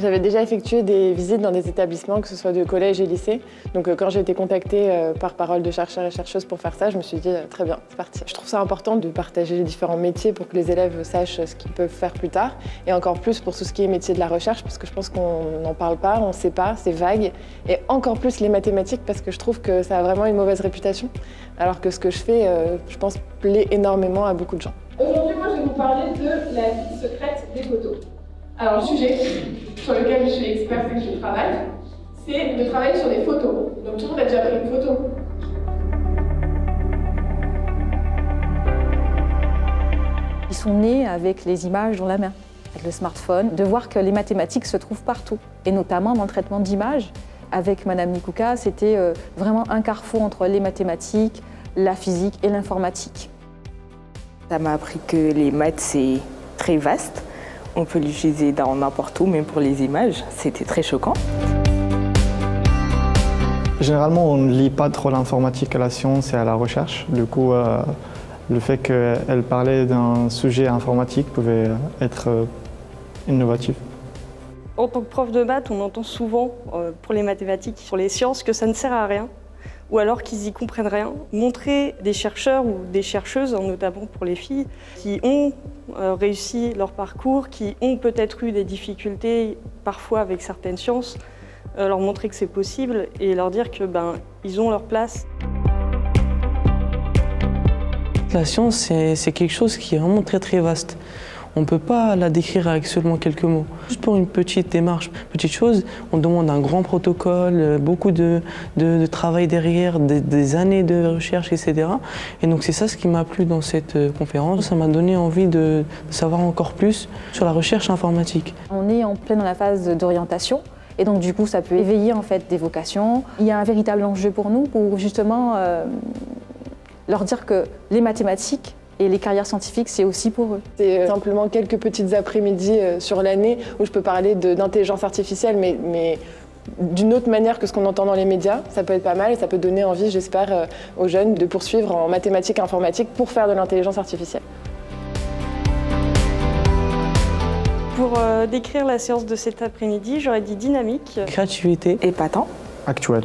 J'avais déjà effectué des visites dans des établissements, que ce soit de collège et lycée. Donc quand j'ai été contactée par Parole de chercheurs et chercheuses pour faire ça, je me suis dit très bien, c'est parti. Je trouve ça important de partager les différents métiers pour que les élèves sachent ce qu'ils peuvent faire plus tard. Et encore plus pour tout ce qui est métier de la recherche, parce que je pense qu'on n'en parle pas, on ne sait pas, c'est vague. Et encore plus les mathématiques, parce que je trouve que ça a vraiment une mauvaise réputation. Alors que ce que je fais, je pense, plaît énormément à beaucoup de gens. Aujourd'hui, moi, je vais vous parler de la vie secrète des photos. Alors, le sujet sur lequel je suis experte et que je travaille, c'est de travailler sur des photos. Donc, tout le monde a déjà pris une photo. Ils sont nés avec les images dans la main, avec le smartphone, de voir que les mathématiques se trouvent partout, et notamment dans le traitement d'images. Avec Madame Nikouka, c'était vraiment un carrefour entre les mathématiques, la physique et l'informatique. Ça m'a appris que les maths, c'est très vaste. On peut l'utiliser dans n'importe où, même pour les images. C'était très choquant. Généralement, on ne lit pas trop l'informatique à la science et à la recherche. Du coup, le fait qu'elle parlait d'un sujet informatique pouvait être innovatif. En tant que prof de maths, on entend souvent pour les mathématiques, sur les sciences, que ça ne sert à rien, ou alors qu'ils n'y comprennent rien. Montrer des chercheurs ou des chercheuses, notamment pour les filles, qui ont réussi leur parcours, qui ont peut-être eu des difficultés parfois avec certaines sciences, leur montrer que c'est possible et leur dire que ils ont leur place. La science, c'est quelque chose qui est vraiment très vaste. On ne peut pas la décrire avec seulement quelques mots. Juste pour une petite démarche, petite chose, on demande un grand protocole, beaucoup de travail derrière, des années de recherche, etc. Et donc c'est ça ce qui m'a plu dans cette conférence. Ça m'a donné envie de savoir encore plus sur la recherche informatique. On est en plein dans la phase d'orientation. Et donc du coup, ça peut éveiller en fait des vocations. Il y a un véritable enjeu pour nous, pour justement leur dire que les mathématiques et les carrières scientifiques, c'est aussi pour eux. C'est simplement quelques petites après-midi sur l'année où je peux parler d'intelligence artificielle, mais d'une autre manière que ce qu'on entend dans les médias. Ça peut être pas mal et ça peut donner envie, j'espère, aux jeunes de poursuivre en mathématiques et informatique pour faire de l'intelligence artificielle. Pour décrire la séance de cet après-midi, j'aurais dit dynamique, Créativité, Épatant. Actuel.